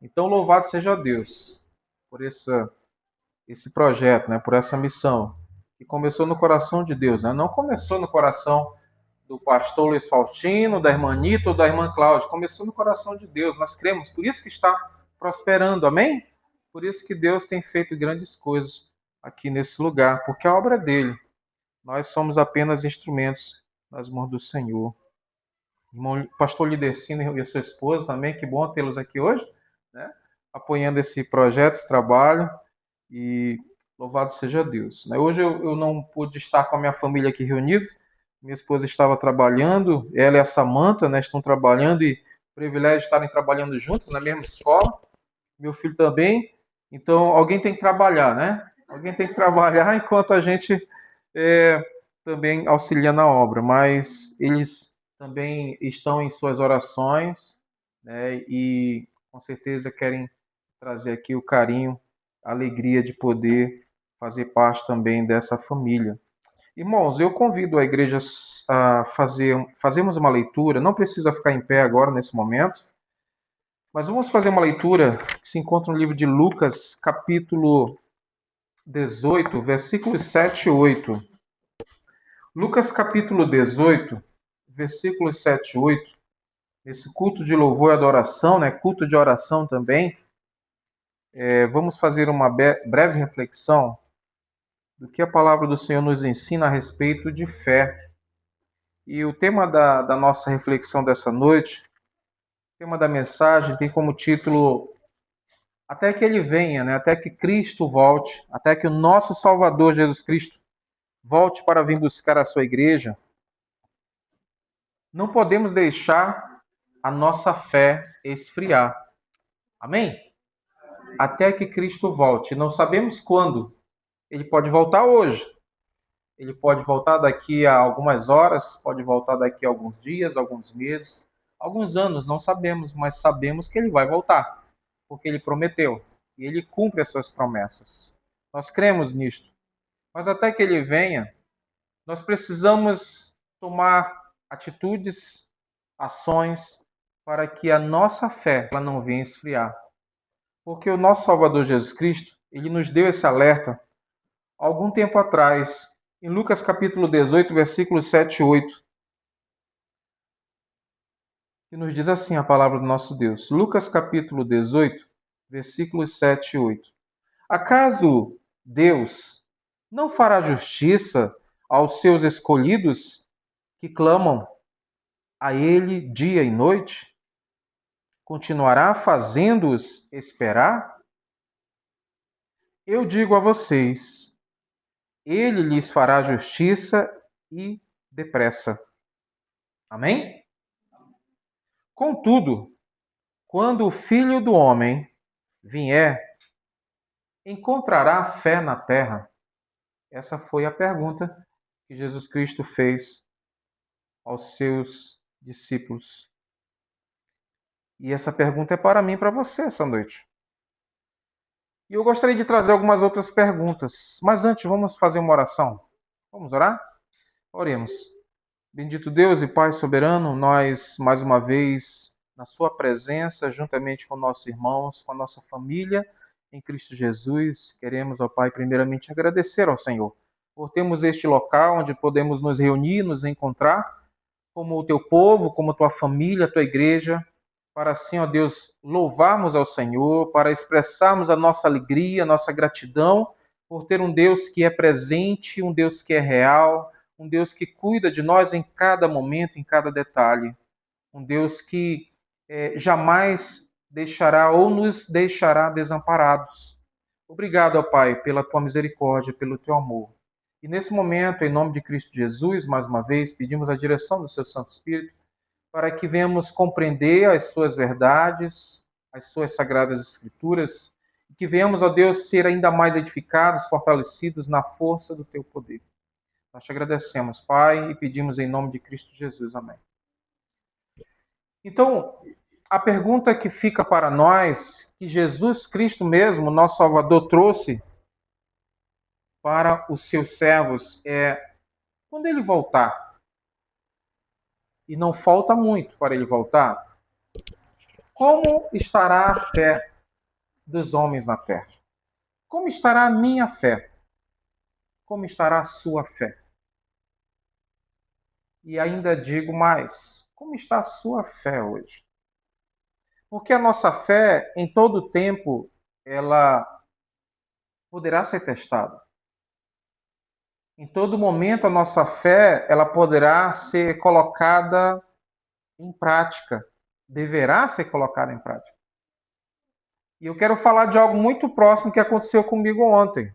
Então, louvado seja Deus por esse projeto, né, por essa missão, que começou no coração de Deus. Né? Não começou no coração do pastor Luiz Faustino, da irmã Anitta ou da irmã Cláudia. Começou no coração de Deus. Nós cremos. Por isso que está prosperando. Amém? Por isso que Deus tem feito grandes coisas aqui nesse lugar. Porque a obra é dele. Nós somos apenas instrumentos nas mãos do Senhor. Irmão pastor Lidercino e a sua esposa também. Que bom tê-los aqui hoje, né? Apoiando esse projeto, esse trabalho. E louvado seja Deus. Hoje eu não pude estar com a minha família aqui reunida. Minha esposa estava trabalhando, ela e a Samanta, né, estão trabalhando e privilégio de estarem trabalhando juntos na mesma escola. Meu filho também. Então, alguém tem que trabalhar, né? Alguém tem que trabalhar enquanto a gente também auxilia na obra. Mas eles também estão em suas orações, né, e com certeza querem trazer aqui o carinho, a alegria de poder fazer parte também dessa família. Irmãos, eu convido a igreja a fazermos uma leitura, não precisa ficar em pé agora nesse momento, mas vamos fazer uma leitura que se encontra no livro de Lucas, capítulo 18, versículos 7 e 8. Lucas, capítulo 18, versículos 7 e 8. Esse culto de louvor e adoração, né? Culto de oração também. Vamos fazer uma breve reflexão do que a palavra do Senhor nos ensina a respeito de fé. E o tema da nossa reflexão dessa noite, o tema da mensagem, tem como título Até que Ele venha, né? Até que Cristo volte, até que o nosso Salvador Jesus Cristo volte para vir buscar a sua igreja. Não podemos deixar a nossa fé esfriar. Amém? Até que Cristo volte. Não sabemos quando. Ele pode voltar hoje. Ele pode voltar daqui a algumas horas, pode voltar daqui a alguns dias, alguns meses, alguns anos, não sabemos, mas sabemos que ele vai voltar, porque ele prometeu e ele cumpre as suas promessas. Nós cremos nisto. Mas até que ele venha, nós precisamos tomar atitudes, ações, para que a nossa fé ela não venha esfriar. Porque o nosso Salvador Jesus Cristo, ele nos deu esse alerta algum tempo atrás, em Lucas capítulo 18, versículos 7 e 8, que nos diz assim a palavra do nosso Deus. Lucas capítulo 18, versículos 7 e 8. Acaso Deus não fará justiça aos seus escolhidos que clamam a Ele dia e noite? Continuará fazendo-os esperar? Eu digo a vocês, Ele lhes fará justiça e depressa. Amém? Contudo, quando o Filho do Homem vier, encontrará fé na terra? Essa foi a pergunta que Jesus Cristo fez aos seus discípulos. E essa pergunta é para mim e para você essa noite. E eu gostaria de trazer algumas outras perguntas. Mas antes, vamos fazer uma oração. Vamos orar? Oremos. Bendito Deus e Pai soberano, nós, mais uma vez, na sua presença, juntamente com nossos irmãos, com a nossa família, em Cristo Jesus, queremos, ó Pai, primeiramente agradecer ao Senhor por termos este local onde podemos nos reunir, nos encontrar, como o teu povo, como a tua família, a tua igreja, para assim, ó Deus, louvarmos ao Senhor, para expressarmos a nossa alegria, a nossa gratidão por ter um Deus que é presente, um Deus que é real, um Deus que cuida de nós em cada momento, em cada detalhe, um Deus que jamais deixará ou nos deixará desamparados. Obrigado, ó Pai, pela tua misericórdia, pelo teu amor. E nesse momento, em nome de Cristo Jesus, mais uma vez, pedimos a direção do seu Santo Espírito para que venhamos compreender as suas verdades, as suas sagradas escrituras, e que venhamos, ó Deus, ser ainda mais edificados, fortalecidos na força do teu poder. Nós te agradecemos, Pai, e pedimos em nome de Cristo Jesus. Amém. Então, a pergunta que fica para nós, que Jesus Cristo mesmo, nosso Salvador, trouxe para os seus servos é: quando ele voltar, e não falta muito para ele voltar, como estará a fé dos homens na terra. Como estará a minha fé? Como estará a sua fé? E ainda digo mais, como está a sua fé hoje? Porque a nossa fé, em todo tempo, ela poderá ser testada. Em todo momento, a nossa fé, ela poderá ser colocada em prática. Deverá ser colocada em prática. E eu quero falar de algo muito próximo que aconteceu comigo ontem,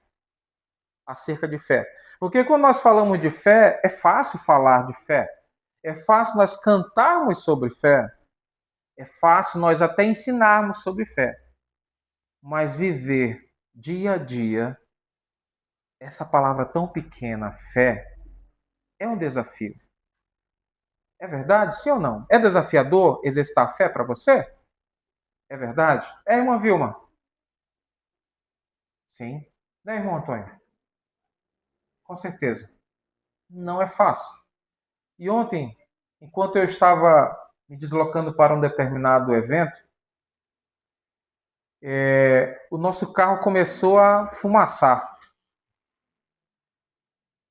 acerca de fé. Porque quando nós falamos de fé, é fácil falar de fé. É fácil nós cantarmos sobre fé. É fácil nós até ensinarmos sobre fé. Mas viver dia a dia essa palavra tão pequena, fé, é um desafio. É verdade? Sim ou não? É desafiador exercitar a fé para você? É verdade? É, irmã Vilma? Sim. Né, irmão Antônio? Com certeza. Não é fácil. E ontem, enquanto eu estava me deslocando para um determinado evento, o nosso carro começou a fumaçar.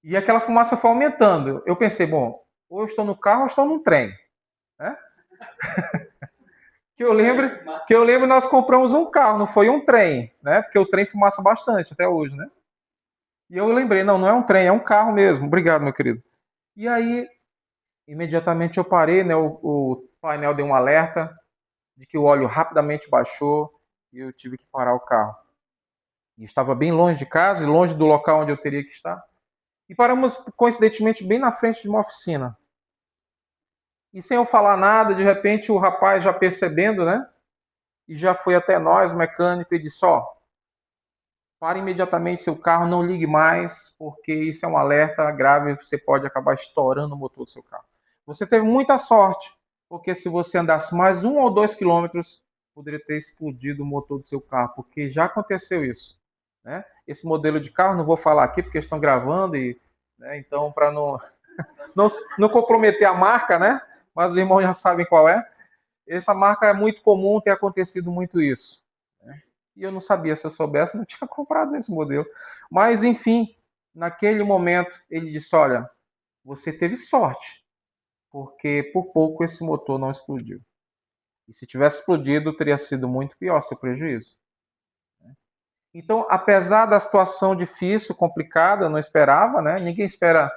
E aquela fumaça foi aumentando. Eu pensei, bom, ou eu estou no carro ou estou no trem. Né? Que eu lembro, nós compramos um carro, não foi um trem, né? Porque o trem fumaça bastante até hoje, né? E eu lembrei, não, não é um trem, é um carro mesmo. Obrigado, meu querido. E aí, imediatamente eu parei, né? O painel deu um alerta de que o óleo rapidamente baixou e eu tive que parar o carro. E estava bem longe de casa e longe do local onde eu teria que estar. E paramos, coincidentemente, bem na frente de uma oficina. E sem eu falar nada, de repente o rapaz já percebendo, né? E já foi até nós, o mecânico, e disse, ó, pare imediatamente seu carro, não ligue mais, porque isso é um alerta grave, você pode acabar estourando o motor do seu carro. Você teve muita sorte, porque se você andasse mais 1 ou 2 quilômetros, poderia ter explodido o motor do seu carro, porque já aconteceu isso. Né? Esse modelo de carro, não vou falar aqui porque estão gravando, né, então para não comprometer a marca, né? Mas os irmãos já sabem qual é. Essa marca é muito comum, tem acontecido muito isso. Né? E eu não sabia, se eu soubesse, não tinha comprado esse modelo. Mas, enfim, naquele momento, ele disse, olha, você teve sorte, porque por pouco esse motor não explodiu. E se tivesse explodido, teria sido muito pior seu prejuízo. Então, apesar da situação difícil, complicada, eu não esperava, né? Ninguém espera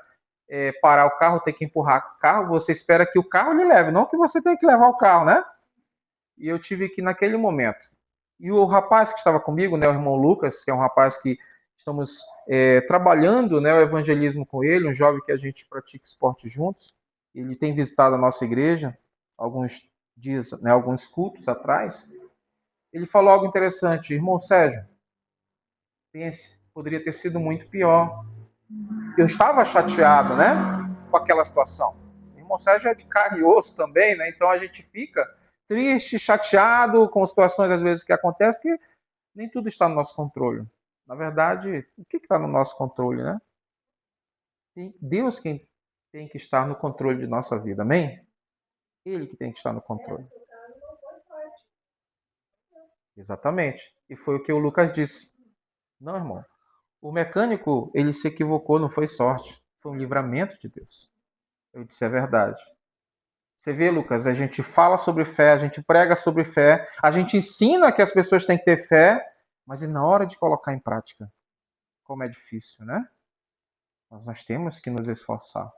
parar o carro, ter que empurrar o carro, você espera que o carro lhe leve, não que você tenha que levar o carro, né? E eu tive que, naquele momento. E o rapaz que estava comigo, né, o irmão Lucas, que é um rapaz que estamos trabalhando, né, o evangelismo com ele, um jovem que a gente pratica esporte juntos. Ele tem visitado a nossa igreja alguns dias, né, alguns cultos atrás. Ele falou algo interessante, irmão Sérgio, pense, poderia ter sido muito pior. Eu estava chateado, né, com aquela situação. O irmão Sérgio é de carne e osso também, né, então a gente fica triste, chateado com situações às vezes que acontecem, porque nem tudo está no nosso controle. Na verdade, o que está no nosso controle, né? Deus quem tem que estar no controle de nossa vida, amém? Ele que tem que estar no controle. Exatamente. E foi o que o Lucas disse. Não, irmão. O mecânico, ele se equivocou, não foi sorte. Foi um livramento de Deus. Eu disse, é verdade. Você vê, Lucas, a gente fala sobre fé, a gente prega sobre fé, a gente ensina que as pessoas têm que ter fé, mas e na hora de colocar em prática? Como é difícil, né? Mas nós temos que nos esforçar.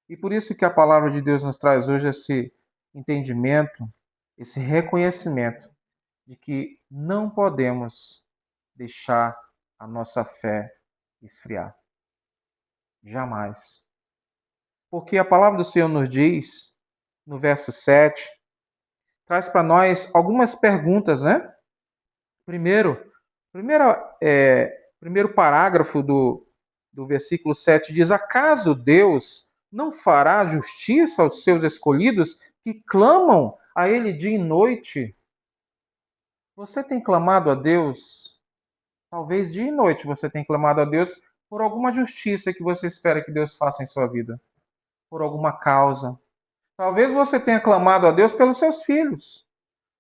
E por isso que a palavra de Deus nos traz hoje esse entendimento, esse reconhecimento de que não podemos deixar a nossa fé esfriar. Jamais. Porque a palavra do Senhor nos diz, no verso 7, traz para nós algumas perguntas, né? Primeiro parágrafo do versículo 7 diz: Acaso Deus não fará justiça aos seus escolhidos que clamam a Ele dia e noite? Você tem clamado a Deus? Talvez dia e noite você tenha clamado a Deus por alguma justiça que você espera que Deus faça em sua vida, por alguma causa. Talvez você tenha clamado a Deus pelos seus filhos.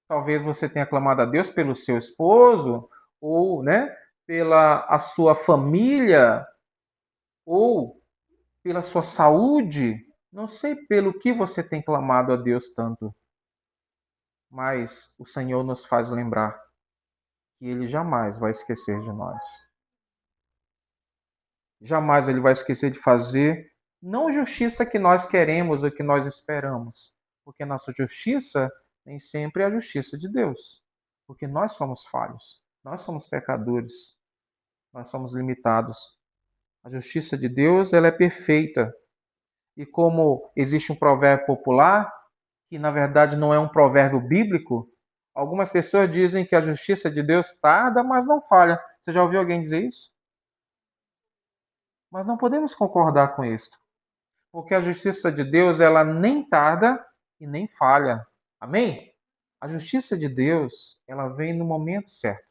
Talvez você tenha clamado a Deus pelo seu esposo ou, né, pela a sua família, ou pela sua saúde. Não sei pelo que você tem clamado a Deus tanto, mas o Senhor nos faz lembrar que Ele jamais vai esquecer de nós. Jamais Ele vai esquecer de fazer, não a justiça que nós queremos ou que nós esperamos, porque nossa justiça nem sempre é a justiça de Deus, porque nós somos falhos, nós somos pecadores, nós somos limitados. A justiça de Deus, ela é perfeita. E como existe um provérbio popular, que na verdade não é um provérbio bíblico, algumas pessoas dizem que a justiça de Deus tarda, mas não falha. Você já ouviu alguém dizer isso? Mas não podemos concordar com isso, porque a justiça de Deus, ela nem tarda e nem falha. Amém? A justiça de Deus, ela vem no momento certo,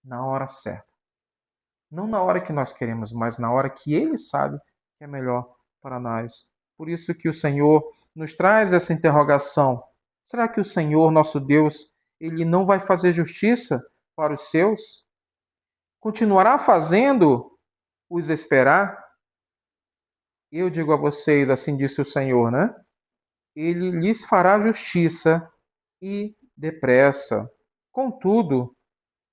na hora certa. Não na hora que nós queremos, mas na hora que Ele sabe que é melhor para nós. Por isso que o Senhor nos traz essa interrogação. Será que o Senhor, nosso Deus, Ele não vai fazer justiça para os seus? Continuará fazendo os esperar? Eu digo a vocês, assim disse o Senhor, né? Ele lhes fará justiça e depressa. Contudo,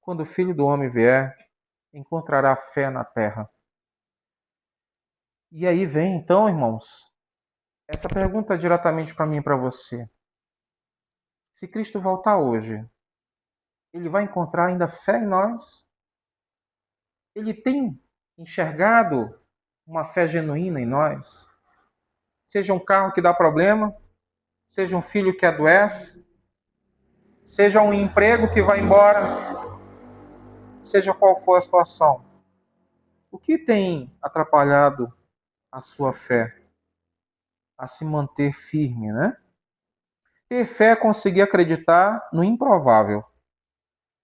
quando o Filho do Homem vier, encontrará fé na terra. E aí vem, então, irmãos, essa pergunta diretamente para mim e para você. Se Cristo voltar hoje, Ele vai encontrar ainda fé em nós? Ele tem enxergado uma fé genuína em nós? Seja um carro que dá problema, seja um filho que adoece, seja um emprego que vai embora, seja qual for a situação. O que tem atrapalhado a sua fé a se manter firme, né? Ter fé é conseguir acreditar no improvável.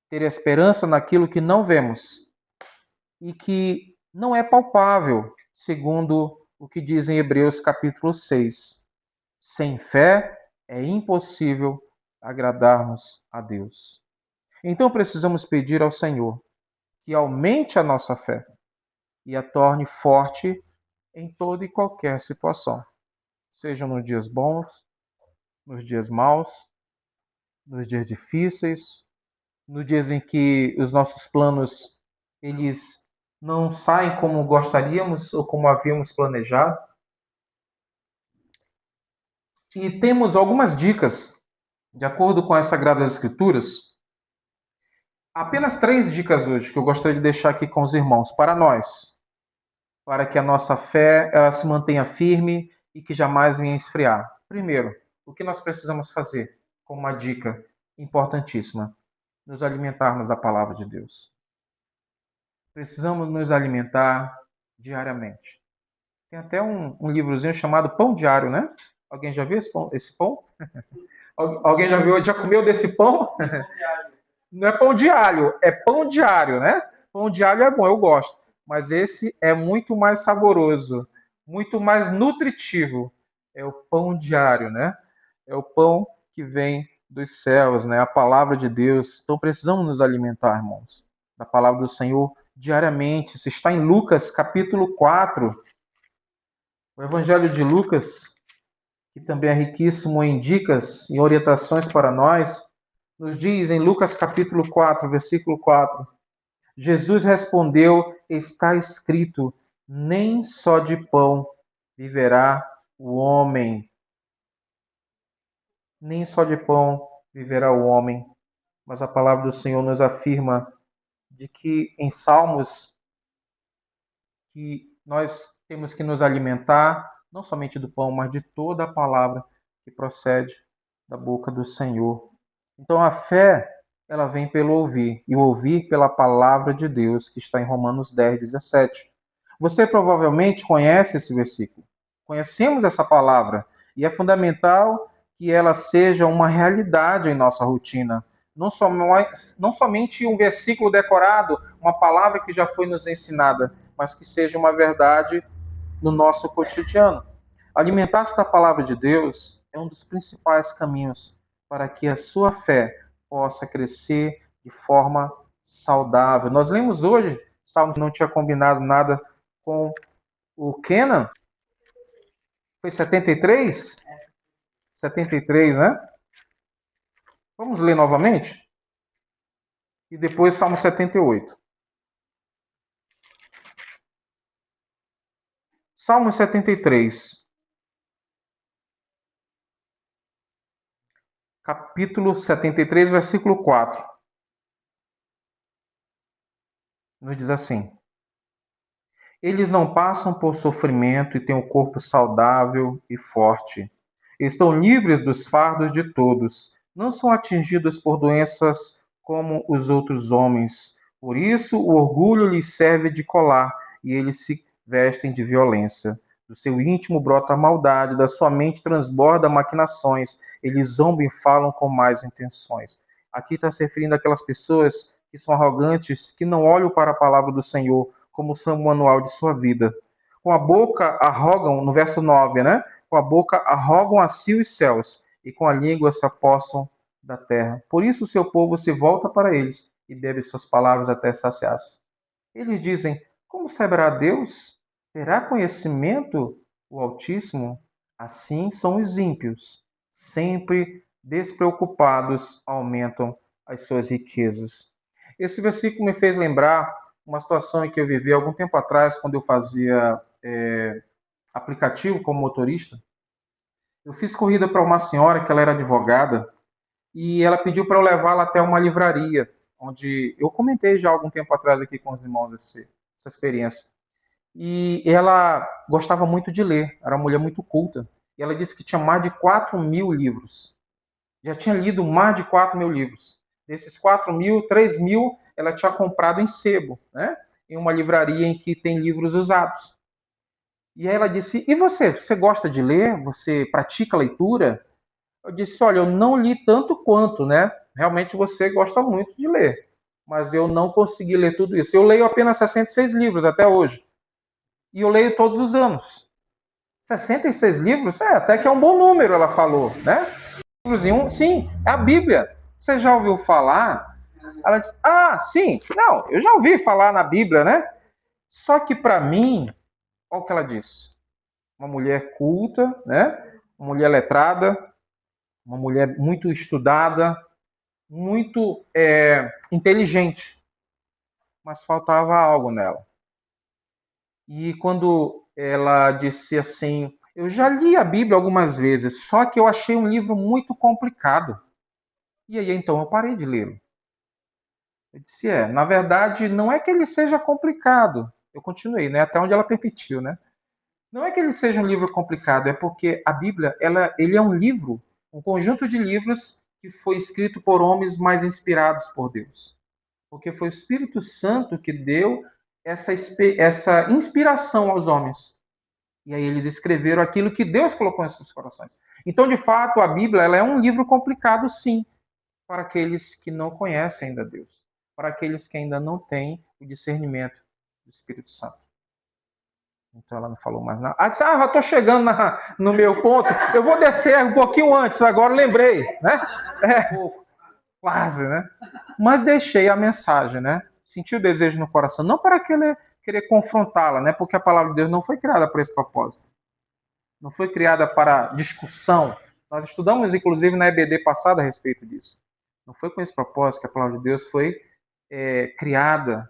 Ter esperança naquilo que não vemos e que não é palpável, segundo o que diz em Hebreus capítulo 6. Sem fé é impossível agradarmos a Deus. Então precisamos pedir ao Senhor que aumente a nossa fé e a torne forte em toda e qualquer situação, sejam nos dias bons, nos dias maus, nos dias difíceis, nos dias em que os nossos planos eles não saem como gostaríamos ou como havíamos planejado. E temos algumas dicas, de acordo com as Sagradas Escrituras, apenas 3 dicas hoje que eu gostaria de deixar aqui com os irmãos, para nós, para que a nossa fé ela se mantenha firme e que jamais venha esfriar. Primeiro, o que nós precisamos fazer, como uma dica importantíssima, nos alimentarmos da palavra de Deus. Precisamos nos alimentar diariamente. Tem até um livrozinho chamado Pão Diário, né? Alguém já viu esse pão? Alguém já viu? Já comeu desse pão? Não é pão de alho, é pão diário, né? Pão de alho é bom, eu gosto. Mas esse é muito mais saboroso, muito mais nutritivo. É o pão diário, né? É o pão que vem dos céus, né? A palavra de Deus. Então precisamos nos alimentar, irmãos, da palavra do Senhor diariamente. Isso está em Lucas, capítulo 4. O Evangelho de Lucas, que também é riquíssimo em dicas e orientações para nós, nos diz em Lucas capítulo 4, versículo 4, Jesus respondeu, está escrito, nem só de pão viverá o homem. Nem só de pão viverá o homem, mas a palavra do Senhor nos afirma de que em Salmos que nós temos que nos alimentar não somente do pão, mas de toda a palavra que procede da boca do Senhor. Então a fé, ela vem pelo ouvir, e o ouvir pela palavra de Deus, que está em Romanos 10, 17. Você provavelmente conhece esse versículo. Conhecemos essa palavra, e é fundamental que ela seja uma realidade em nossa rotina. Não somente um versículo decorado, uma palavra que já foi nos ensinada, mas que seja uma verdade no nosso cotidiano. Alimentar-se da palavra de Deus é um dos principais caminhos para que a sua fé possa crescer de forma saudável. Nós lemos hoje, Salmo que não tinha combinado nada com o Kenan. Foi 73? 73, né? Vamos ler novamente? E depois Salmo 78. Salmo 73. Capítulo 73, versículo 4. Nos diz assim: Eles não passam por sofrimento e têm um corpo saudável e forte. Estão livres dos fardos de todos. Não são atingidos por doenças como os outros homens. Por isso, o orgulho lhes serve de colar e eles se vestem de violência. Do seu íntimo brota a maldade, da sua mente transborda maquinações. Eles zombam e falam com más intenções. Aqui está se referindo àquelas pessoas que são arrogantes, que não olham para a palavra do Senhor como sendo o manual de sua vida. Com a boca arrogam, no verso 9, né? Com a boca arrogam a si os céus, e com a língua se apossam da terra. Por isso o seu povo se volta para eles, e bebe suas palavras até saciar-se. Eles dizem: Como saberá Deus? Terá conhecimento o Altíssimo? Assim são os ímpios, sempre despreocupados, aumentam as suas riquezas. Esse versículo me fez lembrar uma situação em que eu vivi algum tempo atrás, quando eu fazia aplicativo como motorista. Eu fiz corrida para uma senhora que ela era advogada e ela pediu para eu levá-la até uma livraria, onde eu comentei já algum tempo atrás aqui com os irmãos essa experiência. E ela gostava muito de ler, era uma mulher muito culta. E ela disse que tinha mais de 4.000 livros. Já tinha lido mais de 4.000 livros. Desses 4.000, 3.000 ela tinha comprado em sebo, né? Em uma livraria em que tem livros usados. E aí ela disse: E você? Você gosta de ler? Você pratica leitura? Eu disse: Olha, eu não li tanto quanto, né? Realmente você gosta muito de ler. Mas eu não consegui ler tudo isso. Eu leio apenas 66 livros até hoje. E eu leio todos os anos. 66 livros? Até que é um bom número, ela falou, né? Livros em um, sim, é a Bíblia. Você já ouviu falar? Ela disse: Ah, sim, não, eu já ouvi falar na Bíblia, né? Só que para mim, olha o que ela disse: uma mulher culta, né? Uma mulher letrada, uma mulher muito estudada, muito inteligente, mas faltava algo nela. E quando ela disse assim: Eu já li a Bíblia algumas vezes, só que eu achei um livro muito complicado. E aí então eu parei de lê-lo. Eu disse: Na verdade, não é que ele seja complicado. Eu continuei, né? Até onde ela permitiu, né? Não é que ele seja um livro complicado, é porque a Bíblia, ele é um livro, um conjunto de livros que foi escrito por homens mais inspirados por Deus. Porque foi o Espírito Santo que deu essa inspiração aos homens. E aí eles escreveram aquilo que Deus colocou em seus corações. Então, de fato, a Bíblia ela é um livro complicado, sim, para aqueles que não conhecem ainda Deus, para aqueles que ainda não têm o discernimento do Espírito Santo. Então ela não falou mais nada. Ela disse: já estou chegando no meu ponto. Eu vou descer um pouquinho antes, agora lembrei, né? Quase, né? Mas deixei a mensagem, né? Senti o desejo no coração, não para querer confrontá-la, né? Porque a palavra de Deus não foi criada para esse propósito. Não foi criada para discussão. Nós estudamos, inclusive, na EBD passada a respeito disso. Não foi com esse propósito que a palavra de Deus foi criada,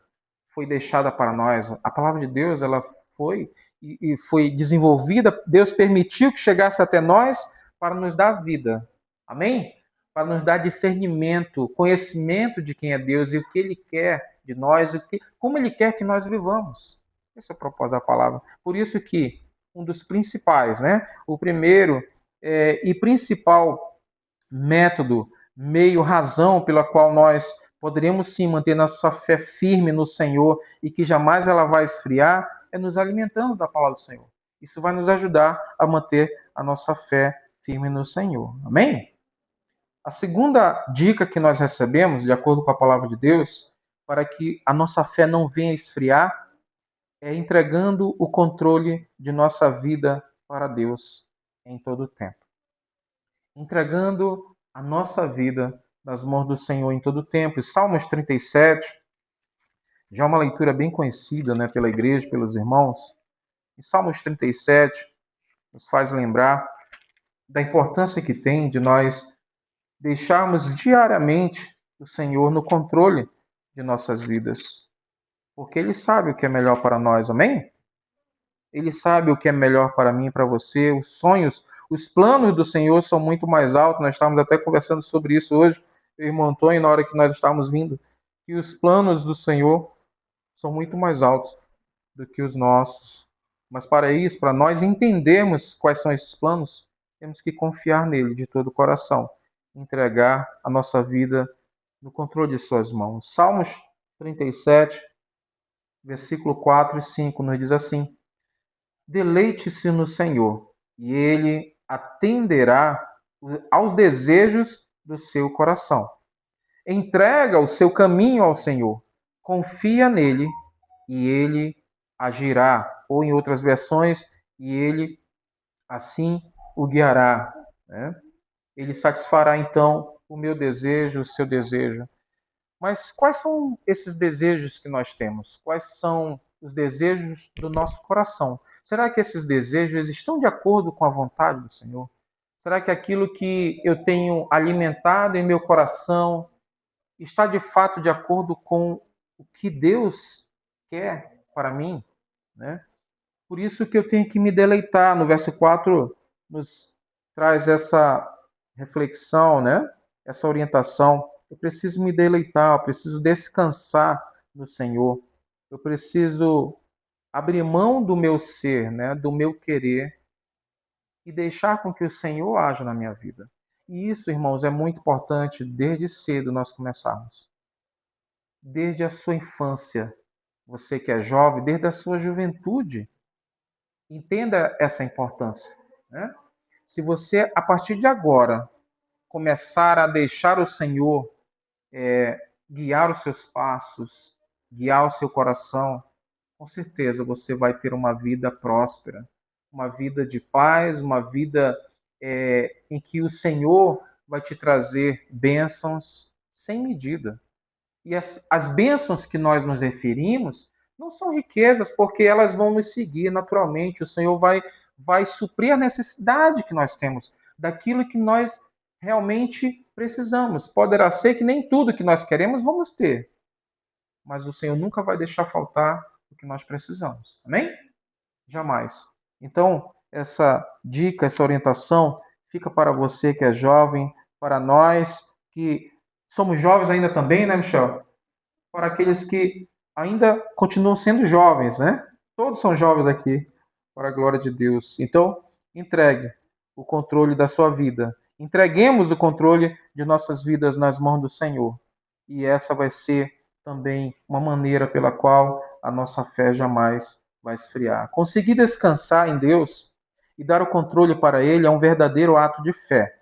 foi deixada para nós. A palavra de Deus, ela foi e foi desenvolvida, Deus permitiu que chegasse até nós para nos dar vida. Amém? Para nos dar discernimento, conhecimento de quem é Deus e o que Ele quer de nós, como Ele quer que nós vivamos. Esse é o propósito da palavra. Por isso que um dos principais, né? O primeiro e principal método, meio, razão pela qual nós poderíamos sim manter nossa fé firme no Senhor e que jamais ela vai esfriar, é nos alimentando da palavra do Senhor. Isso vai nos ajudar a manter a nossa fé firme no Senhor. Amém? A segunda dica que nós recebemos, de acordo com a palavra de Deus, para que a nossa fé não venha esfriar, é entregando o controle de nossa vida para Deus em todo o tempo. Entregando a nossa vida nas mãos do Senhor em todo o tempo. Salmos 37, Já uma leitura bem conhecida, né, pela igreja, pelos irmãos. Em Salmos 37, nos faz lembrar da importância que tem de nós deixarmos diariamente o Senhor no controle de nossas vidas. Porque Ele sabe o que é melhor para nós, amém? Ele sabe o que é melhor para mim e para você. Os sonhos, os planos do Senhor são muito mais altos. Nós estávamos até conversando sobre isso hoje, eu e o irmão Antônio, na hora que nós estávamos vindo. Que os planos do Senhor são muito mais altos do que os nossos. Mas para isso, para nós entendermos quais são esses planos, temos que confiar nele de todo o coração, entregar a nossa vida no controle de suas mãos. Salmos 37, versículo 4 e 5 nos diz assim: Deleite-se no Senhor, e ele atenderá aos desejos do seu coração. Entrega o seu caminho ao Senhor, confia nele e ele agirá. Ou em outras versões, e ele assim o guiará. Né? Ele satisfará então o meu desejo, o seu desejo. Mas quais são esses desejos que nós temos? Quais são os desejos do nosso coração? Será que esses desejos estão de acordo com a vontade do Senhor? Será que aquilo que eu tenho alimentado em meu coração está de fato de acordo com o que Deus quer para mim? Né? Por isso que eu tenho que me deleitar. No verso 4 nos traz essa reflexão, né? Essa orientação. Eu preciso me deleitar, eu preciso descansar no Senhor. Eu preciso abrir mão do meu ser, né? Do meu querer e deixar com que o Senhor haja na minha vida. E isso, irmãos, é muito importante desde cedo nós começarmos. Desde a sua infância, você que é jovem, desde a sua juventude. Entenda essa importância. Né? Se você, a partir de agora, começar a deixar o Senhor guiar os seus passos, guiar o seu coração, com certeza você vai ter uma vida próspera, uma vida de paz, uma vida em que o Senhor vai te trazer bênçãos sem medida. E as bênçãos que nós nos referimos não são riquezas, porque elas vão nos seguir naturalmente. O Senhor vai suprir a necessidade que nós temos, daquilo que nós realmente precisamos. Poderá ser que nem tudo que nós queremos vamos ter, mas o Senhor nunca vai deixar faltar o que nós precisamos. Amém? Jamais. Então, essa dica, essa orientação fica para você que é jovem, para nós que somos jovens ainda também, né, Michel? Para aqueles que ainda continuam sendo jovens, né? Todos são jovens aqui, para a glória de Deus. Então, entregue o controle da sua vida. Entreguemos o controle de nossas vidas nas mãos do Senhor. E essa vai ser também uma maneira pela qual a nossa fé jamais vai esfriar. Conseguir descansar em Deus e dar o controle para Ele é um verdadeiro ato de fé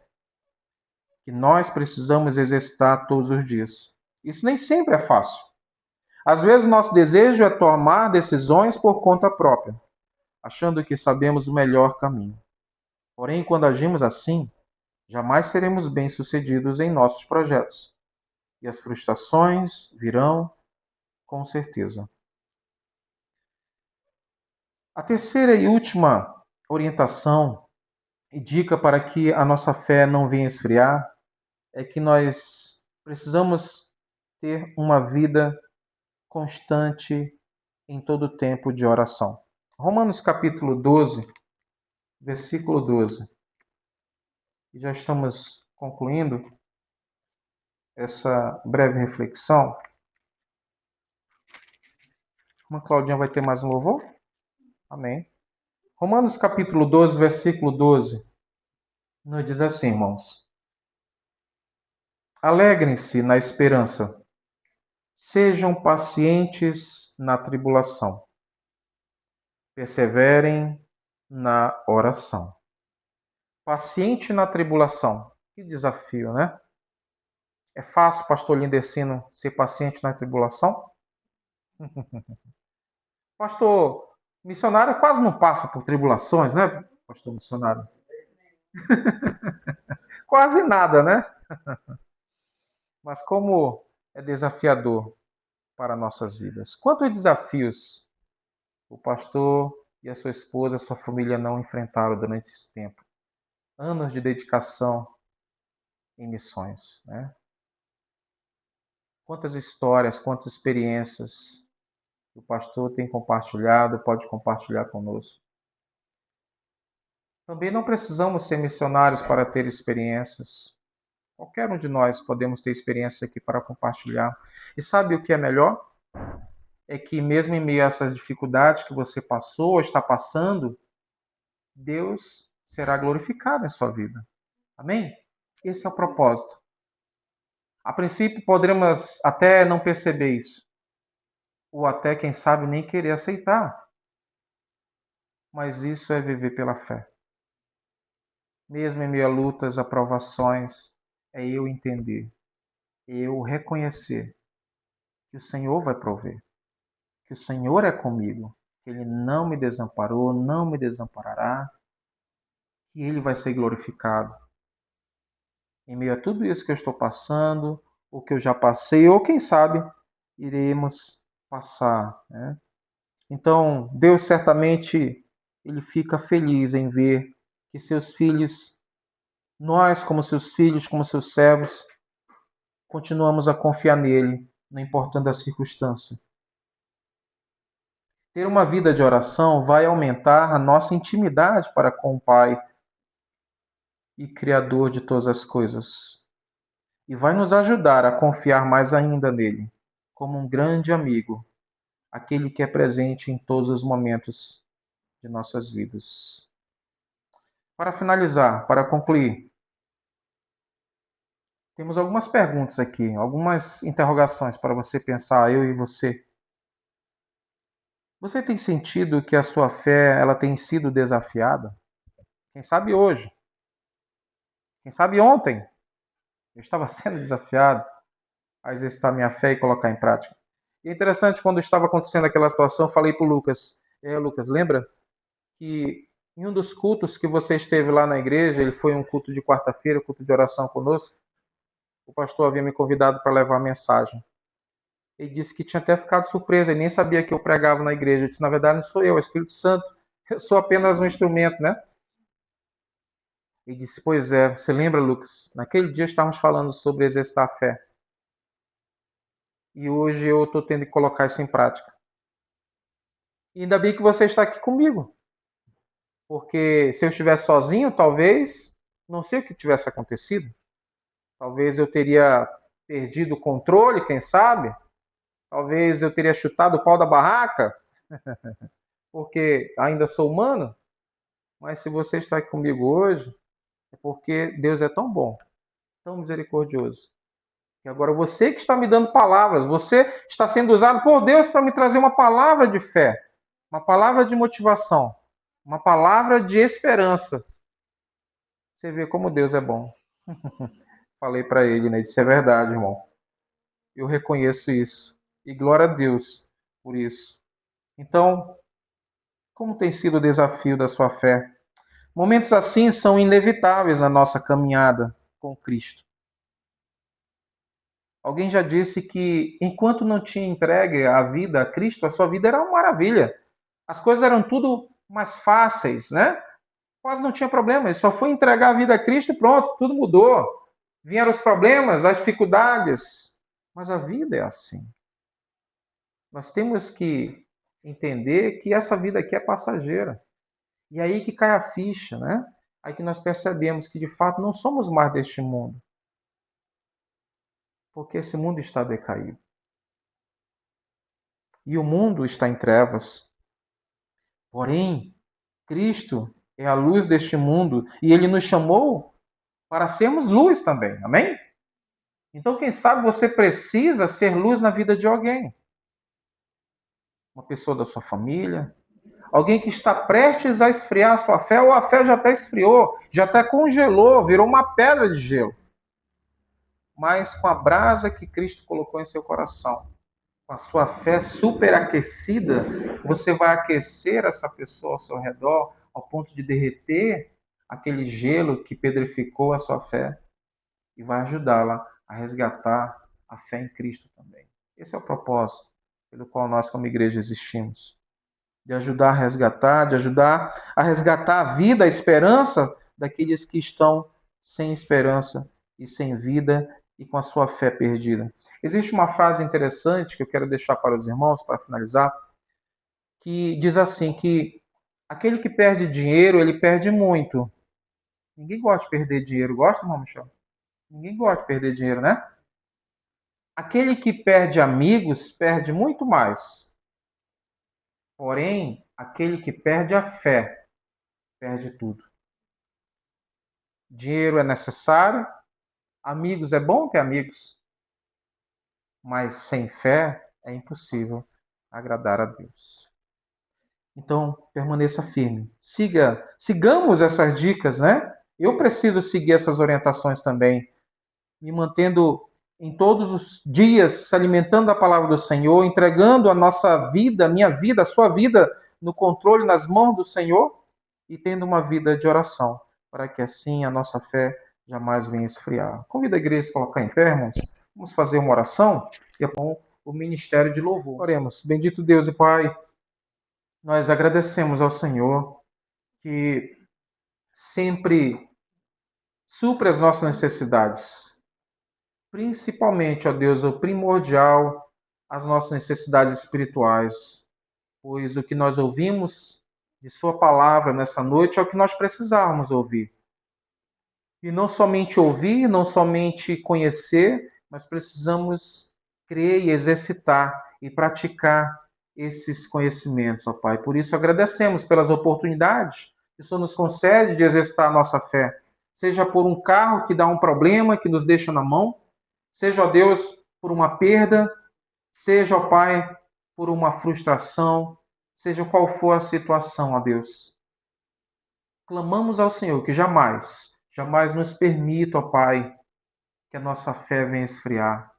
que nós precisamos exercitar todos os dias. Isso nem sempre é fácil. Às vezes, nosso desejo é tomar decisões por conta própria, achando que sabemos o melhor caminho. Porém, quando agimos assim, jamais seremos bem-sucedidos em nossos projetos. E as frustrações virão com certeza. A terceira e última orientação e dica para que a nossa fé não venha esfriar é que nós precisamos ter uma vida constante em todo o tempo de oração. Romanos capítulo 12, versículo 12. E já estamos concluindo essa breve reflexão. Uma Claudinha vai ter mais um louvor? Amém. Romanos capítulo 12, versículo 12. Nos diz assim, irmãos: Alegrem-se na esperança, sejam pacientes na tribulação, perseverem na oração. Paciente na tribulação. Que desafio, né? É fácil, pastor Lindecino, ser paciente na tribulação? Pastor missionário quase não passa por tribulações, né, pastor missionário? Quase nada, né? Mas como é desafiador. para nossas vidas. Quantos desafios o pastor e a sua esposa, a sua família não enfrentaram durante esse tempo? Anos de dedicação em missões, né? Quantas histórias, quantas experiências o pastor tem compartilhado, pode compartilhar conosco. Também não precisamos ser missionários para ter experiências. Qualquer um de nós podemos ter experiência aqui para compartilhar. E sabe o que é melhor? É que mesmo em meio a essas dificuldades que você passou ou está passando, Deus será glorificado em sua vida. Amém? Esse é o propósito. A princípio, poderemos até não perceber isso, ou até, quem sabe, nem querer aceitar. Mas isso é viver pela fé. Mesmo em meio a lutas, aprovações, é eu entender, eu reconhecer que o Senhor vai prover, que o Senhor é comigo, que Ele não me desamparou, não me desamparará, que Ele vai ser glorificado. Em meio a tudo isso que eu estou passando, ou que eu já passei, ou quem sabe, iremos passar, né? Então, Deus certamente Ele fica feliz em ver que seus filhos, nós como seus filhos, como seus servos, continuamos a confiar nele, não importando a circunstância. Ter uma vida de oração vai aumentar a nossa intimidade para com o Pai e Criador de todas as coisas. E vai nos ajudar a confiar mais ainda nele, como um grande amigo, aquele que é presente em todos os momentos de nossas vidas. Para finalizar, para concluir, temos algumas perguntas aqui, algumas interrogações para você pensar, eu e você. Você tem sentido que a sua fé ela tem sido desafiada? Quem sabe hoje? Quem sabe ontem? Eu estava sendo desafiado a exercitar minha fé e colocar em prática. E é interessante, quando estava acontecendo aquela situação, eu falei para o Lucas, Lucas, lembra que em um dos cultos que você esteve lá na igreja, ele foi um culto de quarta-feira, culto de oração conosco, o pastor havia me convidado para levar a mensagem. Ele disse que tinha até ficado surpreso, ele nem sabia que eu pregava na igreja. Eu disse, na verdade, não sou eu, é o Espírito Santo. Eu sou apenas um instrumento, né? Ele disse, pois é, você lembra, Lucas? Naquele dia estávamos falando sobre exercitar a fé. E hoje eu estou tendo que colocar isso em prática. E ainda bem que você está aqui comigo. Porque se eu estivesse sozinho, talvez, não sei o que tivesse acontecido. Talvez eu teria perdido o controle, quem sabe? Talvez eu teria chutado o pau da barraca, porque ainda sou humano. Mas se você está aqui comigo hoje, é porque Deus é tão bom, tão misericordioso. E agora você que está me dando palavras, você está sendo usado por Deus para me trazer uma palavra de fé, uma palavra de motivação, uma palavra de esperança. Você vê como Deus é bom. Falei para ele, né? Disse, é verdade, irmão. Eu reconheço isso. E glória a Deus por isso. Então, como tem sido o desafio da sua fé? Momentos assim são inevitáveis na nossa caminhada com Cristo. Alguém já disse que enquanto não tinha entregue a vida a Cristo, a sua vida era uma maravilha. As coisas eram tudo mais fáceis, né? Quase não tinha problema. Ele só foi entregar a vida a Cristo e pronto, tudo mudou. Vieram os problemas, as dificuldades. Mas a vida é assim. Nós temos que entender que essa vida aqui é passageira. E aí que cai a ficha, né? Aí que nós percebemos que de fato não somos mais deste mundo. Porque esse mundo está decaído. E o mundo está em trevas. Porém, Cristo é a luz deste mundo e ele nos chamou para sermos luz também. Amém? Então, quem sabe você precisa ser luz na vida de alguém. Uma pessoa da sua família, alguém que está prestes a esfriar a sua fé, ou a fé já até esfriou, já até congelou, virou uma pedra de gelo. Mas com a brasa que Cristo colocou em seu coração, com a sua fé superaquecida, você vai aquecer essa pessoa ao seu redor ao ponto de derreter aquele gelo que pedrificou a sua fé e vai ajudá-la a resgatar a fé em Cristo também. Esse é o propósito pelo qual nós, como igreja, existimos. De ajudar a resgatar, de ajudar a resgatar a vida, a esperança daqueles que estão sem esperança e sem vida e com a sua fé perdida. Existe uma frase interessante que eu quero deixar para os irmãos, para finalizar, que diz assim, que aquele que perde dinheiro, ele perde muito. Ninguém gosta de perder dinheiro, gosta, irmão Michel? Ninguém gosta de perder dinheiro, né? Aquele que perde amigos, perde muito mais. Porém, aquele que perde a fé, perde tudo. Dinheiro é necessário, amigos é bom ter amigos, mas sem fé é impossível agradar a Deus. Então, permaneça firme. Sigamos essas dicas, né? Eu preciso seguir essas orientações também, me mantendo em todos os dias se alimentando da palavra do Senhor, entregando a nossa vida, a minha vida, a sua vida no controle, nas mãos do Senhor e tendo uma vida de oração, para que assim a nossa fé jamais venha esfriar. Convido a igreja a colocar em pé, irmãos. Vamos fazer uma oração e com o ministério de louvor. Oremos. Bendito Deus e Pai, nós agradecemos ao Senhor que sempre supre as nossas necessidades. Principalmente, ó Deus, o primordial, as nossas necessidades espirituais, pois o que nós ouvimos de Sua palavra nessa noite é o que nós precisávamos ouvir. E não somente ouvir, não somente conhecer, mas precisamos crer e exercitar e praticar esses conhecimentos, ó Pai. Por isso agradecemos pelas oportunidades que o Senhor nos concede de exercitar a nossa fé, seja por um carro que dá um problema, que nos deixa na mão, seja, ó Deus, por uma perda, seja, ó Pai, por uma frustração, seja qual for a situação, ó Deus. Clamamos ao Senhor que jamais nos permita, ó Pai, que a nossa fé venha esfriar.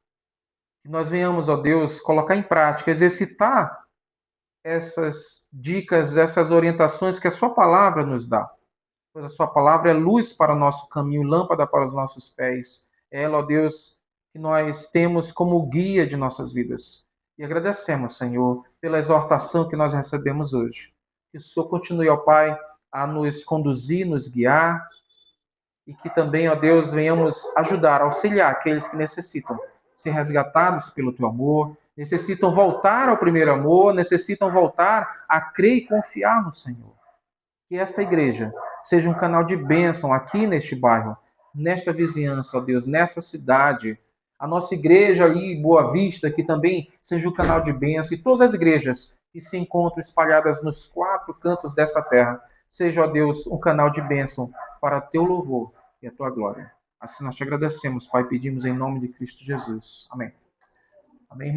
Que nós venhamos, ó Deus, colocar em prática, exercitar essas dicas, essas orientações que a Sua palavra nos dá. Pois a Sua palavra é luz para o nosso caminho, lâmpada para os nossos pés. É ela, ó Deus, que nós temos como guia de nossas vidas. E agradecemos, Senhor, pela exortação que nós recebemos hoje. Que o Senhor continue, ó Pai, a nos conduzir, nos guiar, e que também, ó Deus, venhamos ajudar, auxiliar aqueles que necessitam ser resgatados pelo Teu amor, necessitam voltar ao primeiro amor, necessitam voltar a crer e confiar no Senhor. Que esta igreja seja um canal de bênção aqui neste bairro, nesta vizinhança, ó Deus, nesta cidade. A nossa igreja ali, Boa Vista, que também seja um canal de bênção. E todas as igrejas que se encontram espalhadas nos 4 cantos dessa terra, seja, ó Deus, um canal de bênção para teu louvor e a tua glória. Assim nós te agradecemos, Pai, pedimos em nome de Cristo Jesus. Amém. Amém.